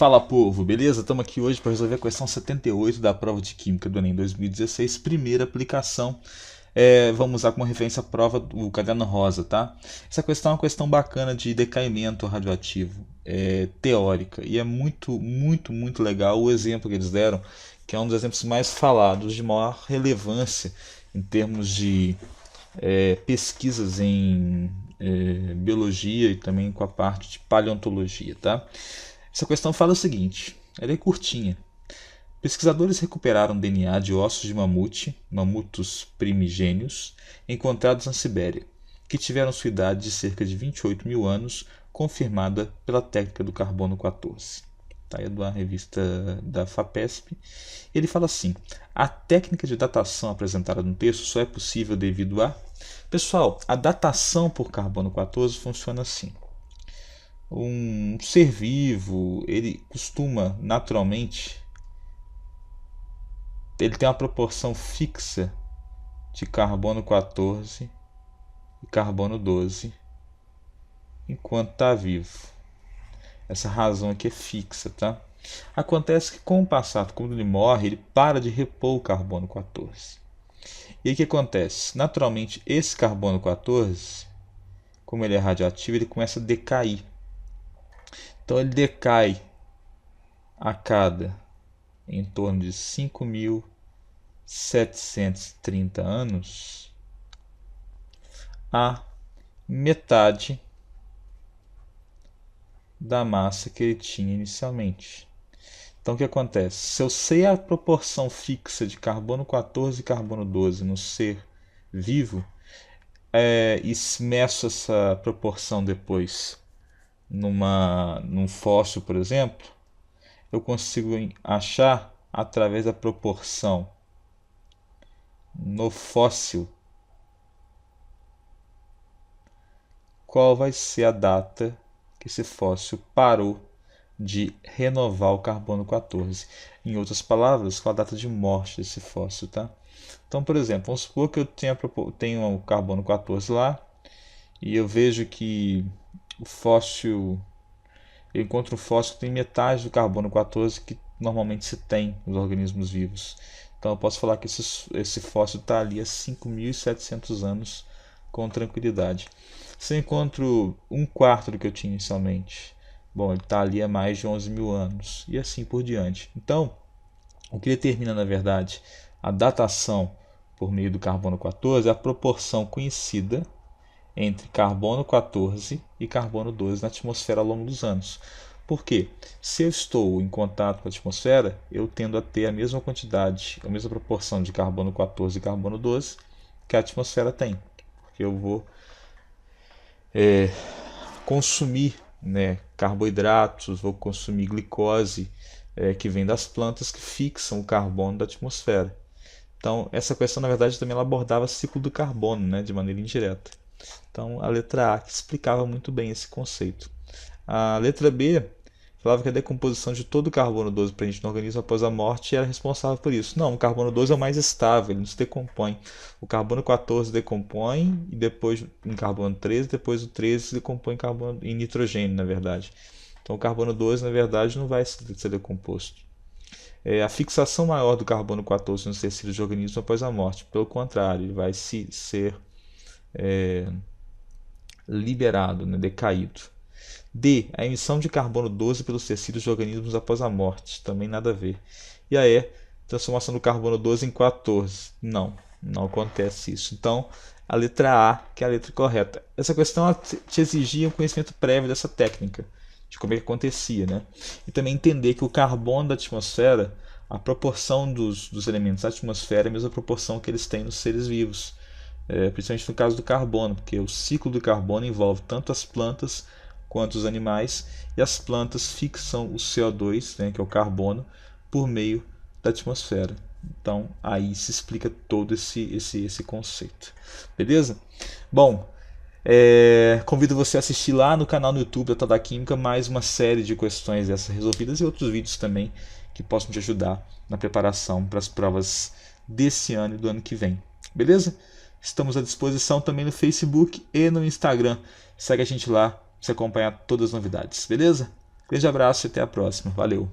Fala povo, beleza? Estamos aqui hoje para resolver a questão 78 da prova de Química do Enem 2016, primeira aplicação. Vamos usar como referência a prova do caderno rosa, tá? Essa questão é uma questão bacana de decaimento radioativo, teórica, e é muito legal o exemplo que eles deram, que é um dos exemplos mais falados, de maior relevância em termos de pesquisas em biologia e também com a parte de paleontologia, tá? Essa questão fala o seguinte, ela é curtinha. Pesquisadores recuperaram DNA de ossos de mamute, mamutos primigênios, encontrados na Sibéria, que tiveram sua idade de cerca de 28 mil anos, confirmada pela técnica do carbono 14. Tá, é da revista da FAPESP. Ele fala assim, a técnica de datação apresentada no texto só é possível devido a... Pessoal, a datação por carbono 14 funciona assim. Um ser vivo, ele costuma naturalmente, ele tem uma proporção fixa de carbono 14 e carbono 12 enquanto está vivo. Essa razão aqui é fixa, tá? Acontece que com o passar, quando ele morre, ele para de repor o carbono 14. E aí o que acontece? Naturalmente, esse carbono 14, como ele é radioativo, ele começa a decair. Então ele decai a cada em torno de 5.730 anos a metade da massa que ele tinha inicialmente. Então o que acontece? Se eu sei a proporção fixa de carbono 14 e carbono 12 no ser vivo, e meço essa proporção depois num fóssil, por exemplo, eu consigo achar através da proporção no fóssil qual vai ser a data que esse fóssil parou de renovar o carbono 14. Em outras palavras, qual a data de morte desse fóssil, tá? Então, por exemplo, vamos supor que eu tenho o carbono 14 lá e eu vejo que o fóssil, eu encontro um fóssil que tem metade do carbono 14 que normalmente se tem nos organismos vivos. Então eu posso falar que esse fóssil está ali há 5.700 anos com tranquilidade. Se eu encontro um quarto do que eu tinha inicialmente, bom, ele está ali há mais de 11 mil anos e assim por diante. Então, o que determina na verdade a datação por meio do carbono 14 é a proporção conhecida entre carbono 14 e carbono 12 na atmosfera ao longo dos anos. Por quê? Se eu estou em contato com a atmosfera, eu tendo a ter a mesma quantidade, a mesma proporção de carbono 14 e carbono 12 que a atmosfera tem. Porque eu vou consumir, carboidratos, vou consumir glicose que vem das plantas que fixam o carbono da atmosfera. Então, essa questão, na verdade, também ela abordava o ciclo do carbono, de maneira indireta. Então, a letra A que explicava muito bem esse conceito. A letra B falava que a decomposição de todo o carbono 12 presente no organismo após a morte era responsável por isso. Não, o carbono 12 é o mais estável, ele não se decompõe. O carbono 14 decompõe e depois em carbono 13, depois o 13 se decompõe em nitrogênio, na verdade. Então o carbono 12, na verdade, não vai ser decomposto. A fixação maior do carbono 14 nos tecidos de organismo após a morte, pelo contrário, ele vai ser liberado, decaído. D. A emissão de carbono 12 pelos tecidos de organismos após a morte. Também nada a ver. E a E. Transformação do carbono 12 em 14. Não acontece isso. Então, a letra A, que é a letra correta. Essa questão te exigia um conhecimento prévio dessa técnica, de como é que acontecia, E também entender que o carbono da atmosfera, a proporção dos elementos da atmosfera é a mesma proporção que eles têm nos seres vivos. Principalmente no caso do carbono, porque o ciclo do carbono envolve tanto as plantas quanto os animais, e as plantas fixam o CO2, que é o carbono, por meio da atmosfera. Então aí se explica todo esse conceito. Beleza? Bom, convido você a assistir lá no canal no YouTube da Toda Química mais uma série de questões dessas resolvidas e outros vídeos também que possam te ajudar na preparação para as provas desse ano e do ano que vem. Beleza? Estamos à disposição também no Facebook e no Instagram. Segue a gente lá para você acompanhar todas as novidades. Beleza? Grande abraço e até a próxima. Valeu!